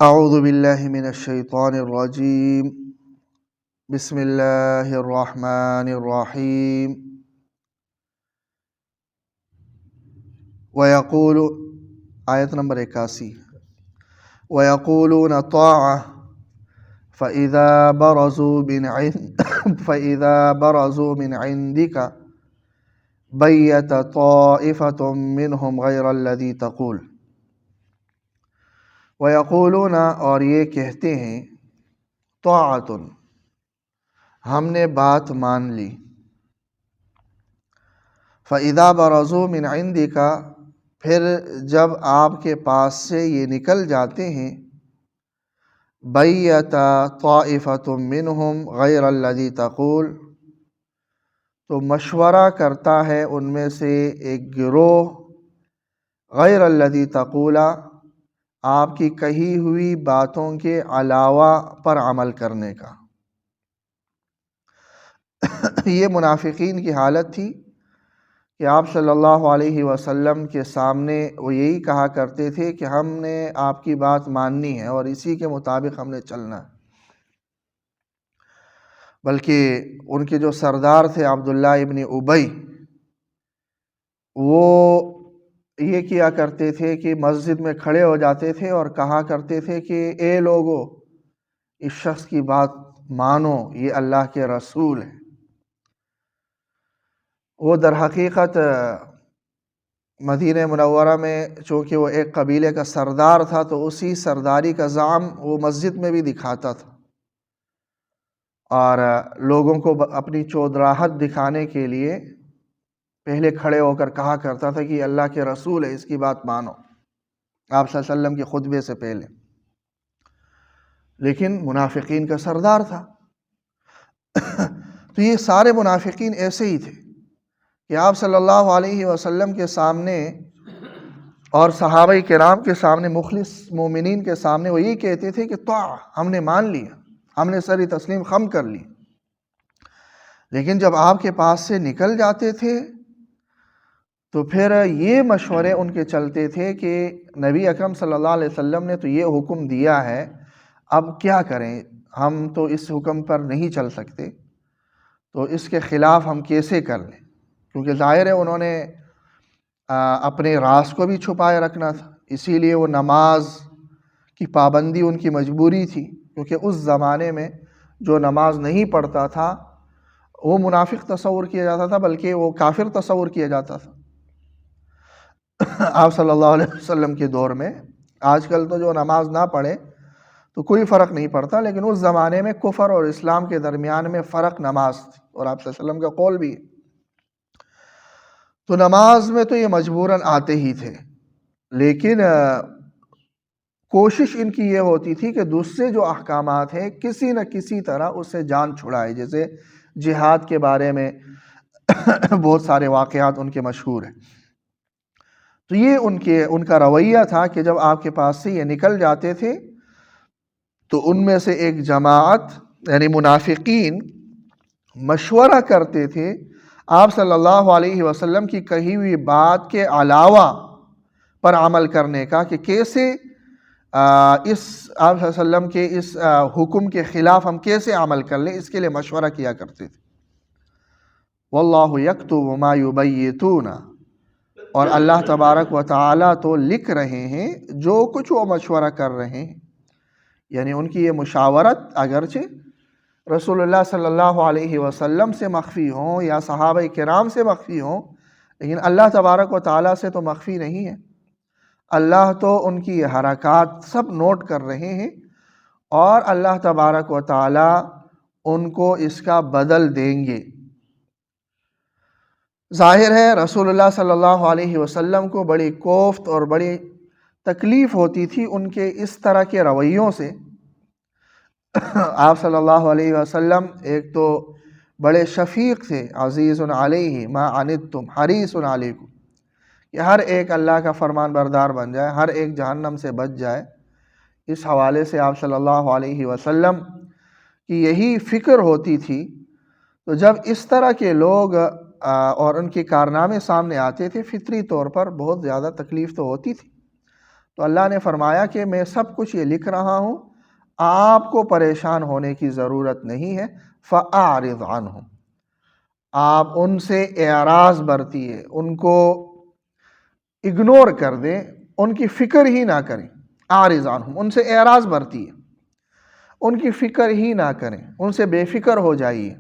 اعوذ باللہ من الشیطان الرجیم بسم اللہ الرحمن الرحیم ویقول آیت نمبر 81 ویقولون طاعہ فإذا برزوا من عندك بیت طائفة منهم غیر الذی تقول ویقولون اور یہ کہتے ہیں طاعۃ ہم نے بات مان لی فَإِذَا بَرَزُوا مِنْ عِنْدِكَ پھر جب آپ کے پاس سے یہ نکل جاتے ہیں بَيَّتَ طَائِفَةٌ مِّنْهُمْ غَيْرَ الَّذِي تَقُولُ تو مشورہ کرتا ہے ان میں سے ایک گروہ غیر الذی تقول آپ کی کہی ہوئی باتوں کے علاوہ پر عمل کرنے کا۔ یہ منافقین کی حالت تھی کہ آپ صلی اللہ علیہ وسلم کے سامنے وہ یہی کہا کرتے تھے کہ ہم نے آپ کی بات ماننی ہے اور اسی کے مطابق ہم نے چلنا ہے، بلکہ ان کے جو سردار تھے عبداللہ ابن ابی، وہ یہ کیا کرتے تھے کہ مسجد میں کھڑے ہو جاتے تھے اور کہا کرتے تھے کہ اے لوگو اس شخص کی بات مانو، یہ اللہ کے رسول ہے۔ وہ در حقیقت مدینہ منورہ میں چونکہ وہ ایک قبیلے کا سردار تھا تو اسی سرداری کا زعم وہ مسجد میں بھی دکھاتا تھا، اور لوگوں کو اپنی چودراہٹ دکھانے کے لیے پہلے کھڑے ہو کر کہا کرتا تھا کہ اللہ کے رسول ہے، اس کی بات مانو، آپ صلی اللہ علیہ وسلم کے خطبے سے پہلے۔ لیکن منافقین کا سردار تھا تو یہ سارے منافقین ایسے ہی تھے کہ آپ صلی اللہ علیہ وسلم کے سامنے اور صحابہ کرام کے سامنے، مخلص مومنین کے سامنے وہ یہ کہتے تھے کہ طاعہ ہم نے مان لیا، ہم نے سر تسلیم خم کر لی، لیکن جب آپ کے پاس سے نکل جاتے تھے تو پھر یہ مشورے ان کے چلتے تھے کہ نبی اکرم صلی اللہ علیہ وسلم نے تو یہ حکم دیا ہے، اب کیا کریں، ہم تو اس حکم پر نہیں چل سکتے، تو اس کے خلاف ہم کیسے کر لیں، کیونکہ ظاہر ہے انہوں نے اپنے راز کو بھی چھپائے رکھنا تھا، اسی لیے وہ نماز کی پابندی ان کی مجبوری تھی، کیونکہ اس زمانے میں جو نماز نہیں پڑھتا تھا وہ منافق تصور کیا جاتا تھا، بلکہ وہ کافر تصور کیا جاتا تھا آپ صلی اللہ علیہ وسلم کے دور میں۔ آج کل تو جو نماز نہ پڑھے تو کوئی فرق نہیں پڑتا، لیکن اس زمانے میں کفر اور اسلام کے درمیان میں فرق نماز تھی، اور آپ صلی اللہ علیہ وسلم کا قول بھی ہے، تو نماز میں تو یہ مجبوراً آتے ہی تھے، لیکن کوشش ان کی یہ ہوتی تھی کہ دوسرے جو احکامات ہیں کسی نہ کسی طرح اس سے جان چھڑائے، جیسے جہاد کے بارے میں بہت سارے واقعات ان کے مشہور ہیں۔ تو یہ ان کا رویہ تھا کہ جب آپ کے پاس سے یہ نکل جاتے تھے تو ان میں سے ایک جماعت یعنی منافقین مشورہ کرتے تھے آپ صلی اللہ علیہ وسلم کی کہی ہوئی بات کے علاوہ پر عمل کرنے کا، کہ کیسے اس آپ صلی اللہ علیہ وسلم کے اس حکم کے خلاف ہم کیسے عمل کر لیں، اس کے لیے مشورہ کیا کرتے تھے۔ واللہ یکتب ما یبیتون، اور اللہ تبارک و تعالیٰ تو لکھ رہے ہیں جو کچھ وہ مشورہ کر رہے ہیں، یعنی ان کی یہ مشاورت اگرچہ رسول اللہ صلی اللہ علیہ وسلم سے مخفی ہوں یا صحابہ کرام سے مخفی ہوں، لیکن اللہ تبارک و تعالیٰ سے تو مخفی نہیں ہے، اللہ تو ان کی یہ حرکات سب نوٹ کر رہے ہیں، اور اللہ تبارک و تعالیٰ ان کو اس کا بدل دیں گے۔ ظاہر ہے رسول اللہ صلی اللہ علیہ وسلم کو بڑی کوفت اور بڑی تکلیف ہوتی تھی ان کے اس طرح کے رویوں سے۔ آپ صلی اللہ علیہ وسلم ایک تو بڑے شفیق تھے، عزیز علیہ ما عنتم حریص علیکم، کہ ہر ایک اللہ کا فرمان بردار بن جائے، ہر ایک جہنم سے بچ جائے۔ اس حوالے سے آپ صلی اللہ علیہ وسلم کی یہی فکر ہوتی تھی، تو جب اس طرح کے لوگ اور ان کے کارنامے سامنے آتے تھے، فطری طور پر بہت زیادہ تکلیف تو ہوتی تھی، تو اللہ نے فرمایا کہ میں سب کچھ یہ لکھ رہا ہوں، آپ کو پریشان ہونے کی ضرورت نہیں ہے، فَأَعْرِضْ عَنْهُمْ، آپ ان سے اعراض برتیے، ان کو اگنور کر دیں، ان کی فکر ہی نہ کریں، اعرض عنہم، ان سے اعراض برتیے، ان کی فکر ہی نہ کریں، ان سے بے فکر ہو جائیے،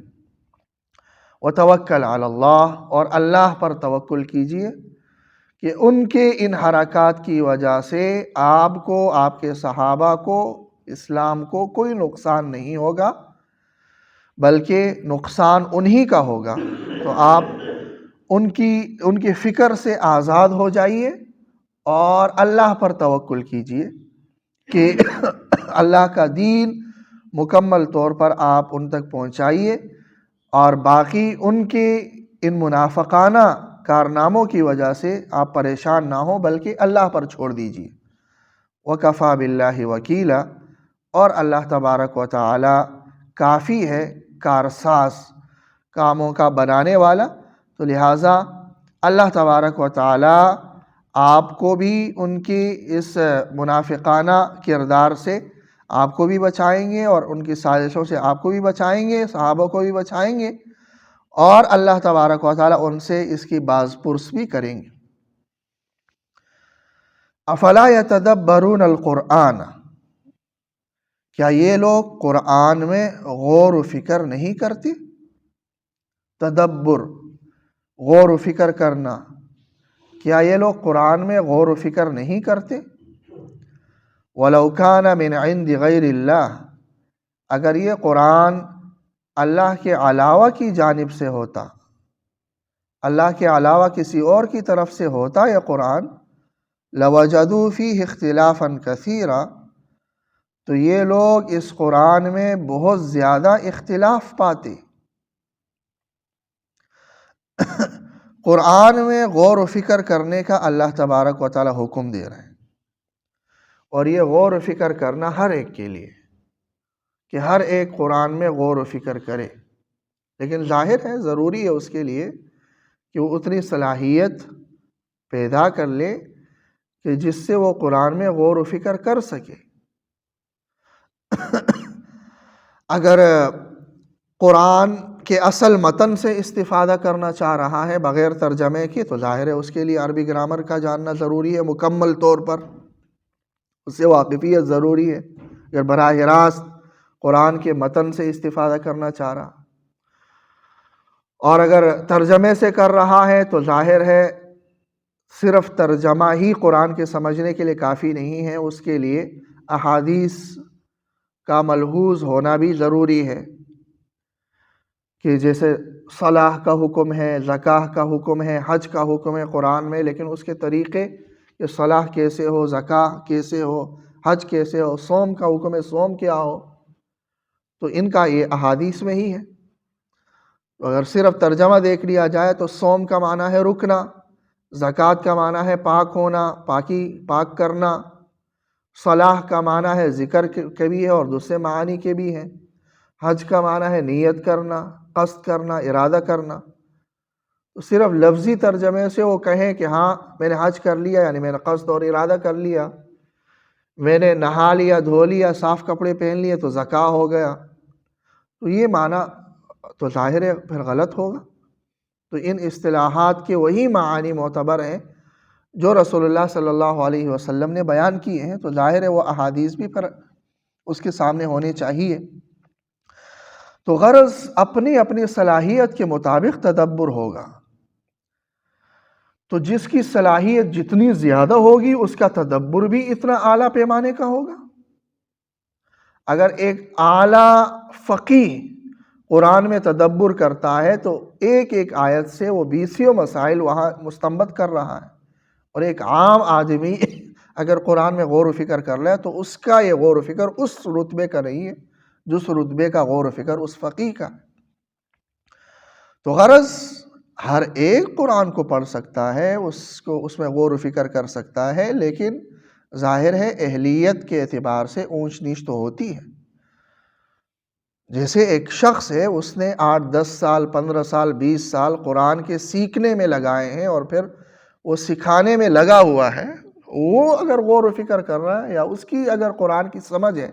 وتوکل علی اللہ، اور اللہ پر توکل کیجیے کہ ان کے ان حرکات کی وجہ سے آپ کو، آپ کے صحابہ کو، اسلام کو کوئی نقصان نہیں ہوگا، بلکہ نقصان انہی کا ہوگا۔ تو آپ ان کی فکر سے آزاد ہو جائیے اور اللہ پر توکل کیجیے کہ اللہ کا دین مکمل طور پر آپ ان تک پہنچائیے، اور باقی ان کے ان منافقانہ کارناموں کی وجہ سے آپ پریشان نہ ہوں، بلکہ اللہ پر چھوڑ دیجیے۔ وَكَفَى بِاللَّهِ وَكِيلًا، اور اللہ تبارک و تعالی کافی ہے کارساز، کاموں کا بنانے والا۔ تو لہٰذا اللہ تبارک و تعالی آپ کو بھی ان کی اس منافقانہ کردار سے آپ کو بھی بچائیں گے، اور ان کی سازشوں سے آپ کو بھی بچائیں گے، صحابہ کو بھی بچائیں گے، اور اللہ تبارک و تعالی ان سے اس کی باز پرس بھی کریں گے۔ افلا یتدبرون القرآن، کیا یہ لوگ قرآن میں غور و فکر نہیں کرتے؟ تدبر، غور و فکر کرنا، کیا یہ لوگ قرآن میں غور و فکر نہیں کرتے؟ وَلَوْ كَانَ مِنْ عِنْدِ غَيْرِ اللَّهِ، اگر یہ قرآن اللہ کے علاوہ کی جانب سے ہوتا، اللہ کے علاوہ کسی اور کی طرف سے ہوتا یہ قرآن، لَوَجَدُوا فِيهِ اخْتِلَافًا كَثِيرًا، تو یہ لوگ اس قرآن میں بہت زیادہ اختلاف پاتے۔ قرآن میں غور و فکر کرنے کا اللہ تبارک و تعالی حکم دے رہے ہیں، اور یہ غور و فکر کرنا ہر ایک کے لیے، کہ ہر ایک قرآن میں غور و فکر کرے، لیکن ظاہر ہے ضروری ہے اس کے لیے کہ وہ اتنی صلاحیت پیدا کر لے کہ جس سے وہ قرآن میں غور و فکر کر سکے۔ اگر قرآن کے اصل متن سے استفادہ کرنا چاہ رہا ہے بغیر ترجمے کے، تو ظاہر ہے اس کے لیے عربی گرامر کا جاننا ضروری ہے، مکمل طور پر اس سے واقفیت ضروری ہے۔ اگر براہ راست قرآن کے متن سے استفادہ کرنا چاہ رہا، اور اگر ترجمے سے کر رہا ہے، تو ظاہر ہے صرف ترجمہ ہی قرآن کے سمجھنے کے لیے کافی نہیں ہے، اس کے لیے احادیث کا ملحوظ ہونا بھی ضروری ہے، کہ جیسے صلاح کا حکم ہے، زکاہ کا حکم ہے، حج کا حکم ہے قرآن میں، لیکن اس کے طریقے کہ صلاح کیسے ہو، زکاہ کیسے ہو، حج کیسے ہو، صوم کا حکم ہے، صوم کیا ہو، تو ان کا یہ احادیث میں ہی ہے۔ اگر صرف ترجمہ دیکھ لیا جائے تو صوم کا معنی ہے رکنا، زکوٰۃ کا معنی ہے پاک ہونا، پاک کرنا، صلاح کا معنی ہے ذکر کے بھی ہے اور دوسرے معانی کے بھی ہیں، حج کا معنی ہے نیت کرنا، قصد کرنا، ارادہ کرنا۔ تو صرف لفظی ترجمے سے وہ کہیں کہ ہاں میں نے حج کر لیا، یعنی میں نے قصد اور ارادہ کر لیا، میں نے نہا لیا، دھو لیا، صاف کپڑے پہن لیے تو زکاہ ہو گیا، تو یہ معنی تو ظاہر ہے پھر غلط ہوگا۔ تو ان اصطلاحات کے وہی معانی معتبر ہیں جو رسول اللہ صلی اللہ علیہ وسلم نے بیان کیے ہیں، تو ظاہر ہے وہ احادیث بھی پھر اس کے سامنے ہونے چاہیے۔ تو غرض اپنی اپنی صلاحیت کے مطابق تدبر ہوگا، تو جس کی صلاحیت جتنی زیادہ ہوگی اس کا تدبر بھی اتنا اعلیٰ پیمانے کا ہوگا۔ اگر ایک اعلیٰ فقیہ قرآن میں تدبر کرتا ہے تو ایک ایک آیت سے وہ 20 مسائل وہاں مستنبط کر رہا ہے، اور ایک عام آدمی اگر قرآن میں غور و فکر کر لے تو اس کا یہ غور و فکر اس رتبے کا نہیں ہے جس رتبے کا غور و فکر اس فقیہ کا۔ تو غرض ہر ایک قرآن کو پڑھ سکتا ہے، اس میں غور و فکر کر سکتا ہے، لیکن ظاہر ہے اہلیت کے اعتبار سے اونچ نیچ تو ہوتی ہے۔ جیسے ایک شخص ہے، اس نے 8 10 سال 15 سال 20 سال قرآن کے سیکھنے میں لگائے ہیں، اور پھر وہ سکھانے میں لگا ہوا ہے، وہ اگر غور و فکر کر رہا ہے یا اس کی اگر قرآن کی سمجھ ہے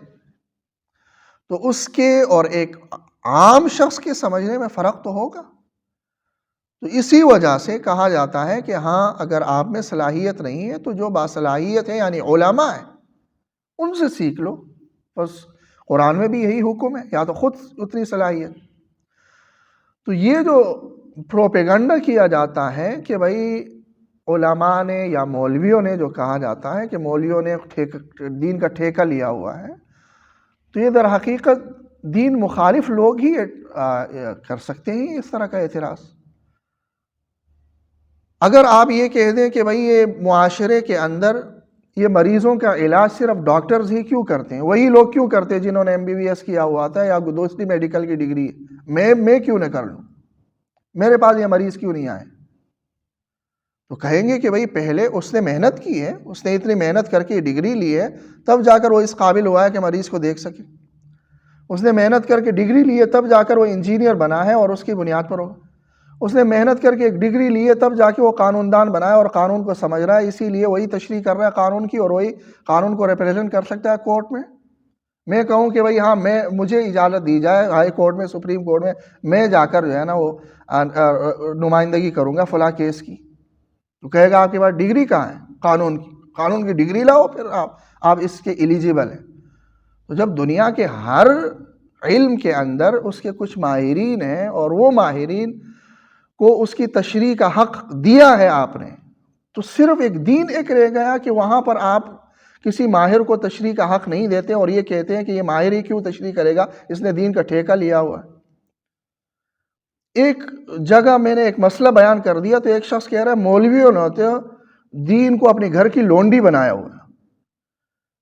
تو اس کے اور ایک عام شخص کے سمجھنے میں فرق تو ہوگا. تو اسی وجہ سے کہا جاتا ہے کہ ہاں اگر آپ میں صلاحیت نہیں ہے تو جو باصلاحیت ہے یعنی علماء ہیں ان سے سیکھ لو. بس قرآن میں بھی یہی حکم ہے، یا تو خود اتنی صلاحیت. تو یہ جو پروپیگنڈا کیا جاتا ہے کہ بھائی علماء نے یا مولویوں نے، جو کہا جاتا ہے کہ مولویوں نے دین کا ٹھیکہ لیا ہوا ہے، تو یہ در حقیقت دین مخالف لوگ ہی کر سکتے ہیں اس طرح کا اعتراض. اگر آپ یہ کہہ دیں کہ بھائی یہ معاشرے کے اندر یہ مریضوں کا علاج صرف ڈاکٹرز ہی کیوں کرتے ہیں، وہی لوگ کیوں کرتے ہیں جنہوں نے MBBS کیا ہوا تھا یا دوسری میڈیکل کی ڈگری ہے، میں کیوں نہ کر لوں، میرے پاس یہ مریض کیوں نہیں آئے؟ تو کہیں گے کہ بھائی پہلے اس نے محنت کی ہے، اس نے اتنی محنت کر کے ڈگری لی ہے، تب جا کر وہ اس قابل ہوا ہے کہ مریض کو دیکھ سکے. اس نے محنت کر کے ڈگری لی ہے، تب جا کر وہ انجینئر بنا ہے اور اس کی بنیاد پر ہوگا. اس نے محنت کر کے ایک ڈگری لی ہے، تب جا کے وہ قانون دان بنا ہے اور قانون کو سمجھ رہا ہے، اسی لیے وہی تشریح کر رہا ہے قانون کی، اور وہی قانون کو ریپریزنٹ کر سکتا ہے کورٹ میں. میں کہوں کہ بھائی ہاں مجھے اجازت دی جائے ہائی کورٹ میں، سپریم کورٹ میں جا کر جو ہے نا وہ نمائندگی کروں گا فلاں کیس کی، تو کہے گا آپ کے پاس ڈگری کہاں ہے قانون کی ڈگری لاؤ، پھر آپ اس کے ایلیجیبل ہیں. تو جب دنیا کے ہر علم کے اندر اس کے کچھ ماہرین ہیں اور وہ ماہرین کو اس کی تشریح کا حق دیا ہے آپ نے، تو صرف ایک دین ایک رہ گیا کہ وہاں پر آپ کسی ماہر کو تشریح کا حق نہیں دیتے اور یہ کہتے ہیں کہ یہ ماہر ہی کیوں تشریح کرے گا، اس نے دین کا ٹھیکہ لیا ہوا ہے. ایک جگہ میں نے ایک مسئلہ بیان کر دیا تو ایک شخص کہہ رہا ہے مولویوں نے ہوتے دین کو اپنے گھر کی لونڈی بنایا ہوا ہے.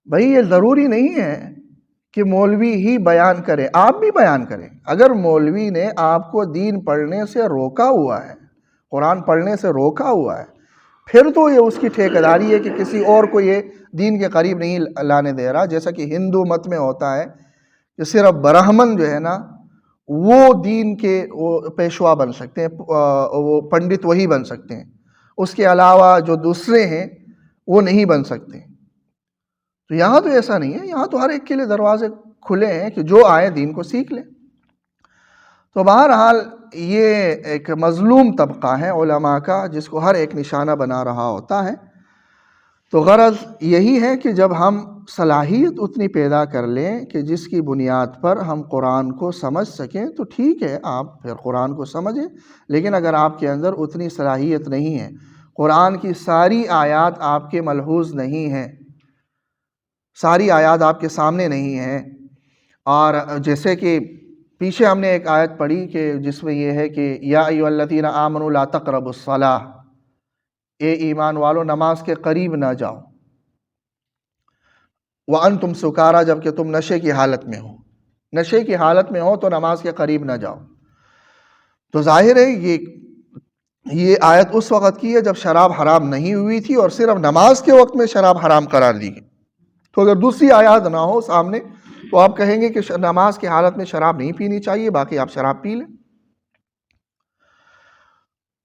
بھائی یہ ضروری نہیں ہے کہ مولوی ہی بیان کرے، آپ بھی بیان کریں. اگر مولوی نے آپ کو دین پڑھنے سے روکا ہوا ہے، قرآن پڑھنے سے روکا ہوا ہے، پھر تو یہ اس کی ٹھیکیداری ہے کہ کسی اور کو یہ دین کے قریب نہیں لانے دے رہا. جیسا کہ ہندو مت میں ہوتا ہے کہ صرف برہمن جو ہے نا وہ دین کے وہ پیشوا بن سکتے ہیں، وہ پنڈت وہی بن سکتے ہیں، اس کے علاوہ جو دوسرے ہیں وہ نہیں بن سکتے. تو یہاں تو ایسا نہیں ہے، یہاں تو ہر ایک کے لیے دروازے کھلے ہیں کہ جو آئے دین کو سیکھ لے. تو بہرحال یہ ایک مظلوم طبقہ ہے علماء کا جس کو ہر ایک نشانہ بنا رہا ہوتا ہے. تو غرض یہی ہے کہ جب ہم صلاحیت اتنی پیدا کر لیں کہ جس کی بنیاد پر ہم قرآن کو سمجھ سکیں تو ٹھیک ہے، آپ پھر قرآن کو سمجھیں. لیکن اگر آپ کے اندر اتنی صلاحیت نہیں ہے، قرآن کی ساری آیات آپ کے ملحوظ نہیں ہیں، ساری آیات آپ کے سامنے نہیں ہیں، اور جیسے کہ پیچھے ہم نے ایک آیت پڑھی کہ جس میں یہ ہے کہ یا ایھا الذین آمنوا لا تقربوا الصلاۃ، اے ایمان والو نماز کے قریب نہ جاؤ، وانتم سکارا، جب کہ تم نشے کی حالت میں ہو. نشے کی حالت میں ہو تو نماز کے قریب نہ جاؤ. تو ظاہر ہے یہ آیت اس وقت کی ہے جب شراب حرام نہیں ہوئی تھی اور صرف نماز کے وقت میں شراب حرام قرار دی گئی. تو اگر دوسری آیات نہ ہو سامنے تو آپ کہیں گے کہ نماز کی حالت میں شراب نہیں پینی چاہیے، باقی آپ شراب پی لیں.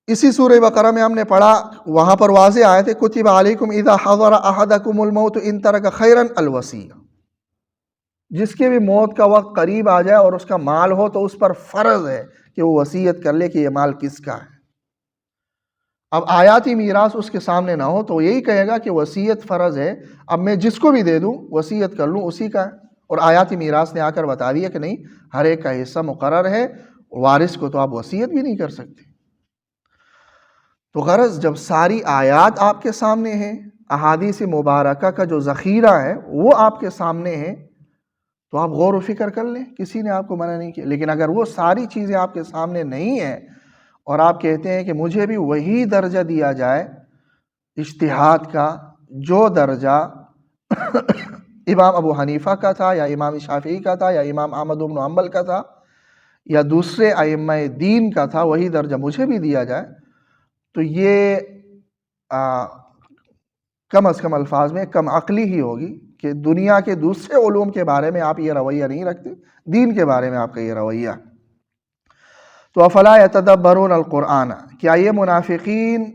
اسی سورہ بقرہ میں ہم نے پڑھا، وہاں پر واضح آیت ہے کتب علیکم اذا حضر احدکم الموت ان ترک خیرا الوصیہ، جس کے بھی موت کا وقت قریب آ جائے اور اس کا مال ہو تو اس پر فرض ہے کہ وہ وصیت کر لے کہ یہ مال کس کا ہے. اب آیاتی میراث اس کے سامنے نہ ہو تو یہی کہے گا کہ وصیت فرض ہے، اب میں جس کو بھی دے دوں وصیت کر لوں اسی کا ہے. اور آیاتی میراث نے آ کر بتا دیا کہ نہیں، ہر ایک کا حصہ مقرر ہے، وارث کو تو آپ وصیت بھی نہیں کر سکتے. تو غرض جب ساری آیات آپ کے سامنے ہیں، احادیث مبارکہ کا جو ذخیرہ ہے وہ آپ کے سامنے ہے، تو آپ غور و فکر کر لیں، کسی نے آپ کو منع نہیں کیا. لیکن اگر وہ ساری چیزیں آپ کے سامنے نہیں ہیں اور آپ کہتے ہیں کہ مجھے بھی وہی درجہ دیا جائے اجتہاد کا جو درجہ امام ابو حنیفہ کا تھا یا امام شافعی کا تھا یا امام احمد بن حنبل کا تھا یا دوسرے ائمہ دین کا تھا، وہی درجہ مجھے بھی دیا جائے، تو یہ کم از کم الفاظ میں کم عقلی ہی ہوگی کہ دنیا کے دوسرے علوم کے بارے میں آپ یہ رویہ نہیں رکھتے، دین کے بارے میں آپ کا یہ رویہ. تو افلا یتدبرون القرآن، کیا یہ منافقین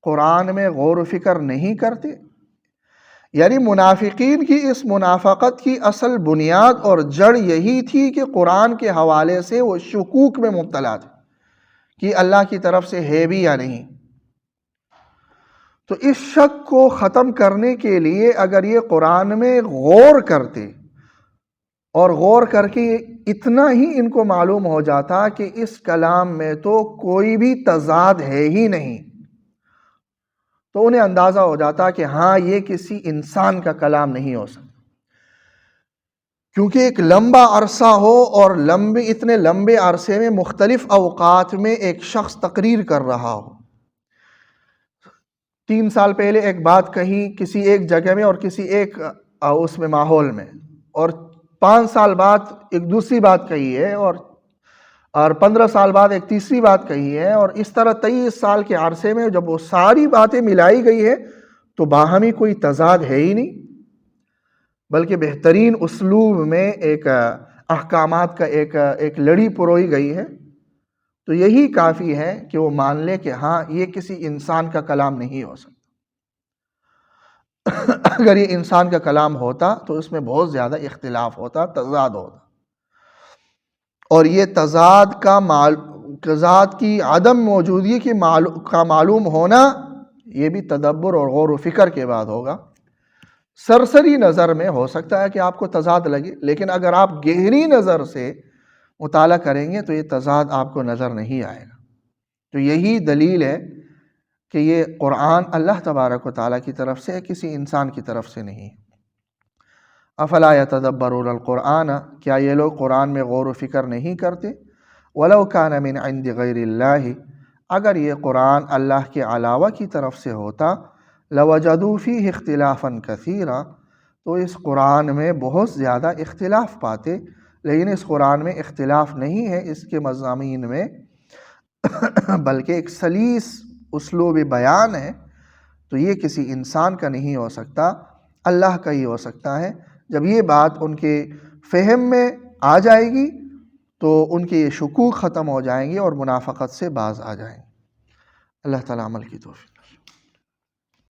قرآن میں غور و فکر نہیں کرتے؟ یعنی منافقین کی اس منافقت کی اصل بنیاد اور جڑ یہی تھی کہ قرآن کے حوالے سے وہ شکوک میں مبتلا تھے کہ اللہ کی طرف سے ہے بھی یا نہیں۔ تو اس شک کو ختم کرنے کے لیے اگر یہ قرآن میں غور کرتے اور غور کر کے اتنا ہی ان کو معلوم ہو جاتا کہ اس کلام میں تو کوئی بھی تضاد ہے ہی نہیں، تو انہیں اندازہ ہو جاتا کہ ہاں یہ کسی انسان کا کلام نہیں ہو سکتا، کیونکہ ایک لمبا عرصہ ہو اور اتنے لمبے عرصے میں مختلف اوقات میں ایک شخص تقریر کر رہا ہو، 3 سال پہلے ایک بات کہی کسی ایک جگہ میں اور کسی ایک اس میں ماحول میں، اور 5 سال بعد ایک دوسری بات کہی ہے، اور 15 سال بعد ایک تیسری بات کہی ہے، اور اس طرح 23 سال کے عرصے میں جب وہ ساری باتیں ملائی گئی ہے تو باہمی کوئی تضاد ہے ہی نہیں، بلکہ بہترین اسلوب میں ایک احکامات کا ایک لڑی پروئی گئی ہے۔ تو یہی کافی ہے کہ وہ مان لے کہ ہاں یہ کسی انسان کا کلام نہیں ہو سکتا۔ اگر یہ انسان کا کلام ہوتا تو اس میں بہت زیادہ اختلاف ہوتا، تضاد ہوتا، اور یہ تضاد کی عدم موجودگی کا معلوم ہونا یہ بھی تدبر اور غور و فکر کے بعد ہوگا۔ سرسری نظر میں ہو سکتا ہے کہ آپ کو تضاد لگے، لیکن اگر آپ گہری نظر سے مطالعہ کریں گے تو یہ تضاد آپ کو نظر نہیں آئے گا۔ تو یہی دلیل ہے کہ یہ قرآن اللہ تبارک و تعالیٰ کی طرف سے ہے، کسی انسان کی طرف سے نہیں۔ افلا یتدبرون القرآن، کیا یہ لوگ قرآن میں غور و فکر نہیں کرتے؟ ولو کان من عند غیر اللہ، اگر یہ قرآن اللہ کے علاوہ کی طرف سے ہوتا، لوجدوا فیہ اختلافا کثیرا، تو اس قرآن میں بہت زیادہ اختلاف پاتے، لیکن اس قرآن میں اختلاف نہیں ہے اس کے مضامین میں، بلکہ ایک سلیس اسلوب بیان ہے۔ تو یہ کسی انسان کا نہیں ہو سکتا، اللہ کا ہی ہو سکتا ہے۔ جب یہ بات ان کے فہم میں آ جائے گی تو ان کے یہ شکوک ختم ہو جائیں گے اور منافقت سے باز آ جائیں گے۔ اللہ تعالیٰ عمل کی توفیق۔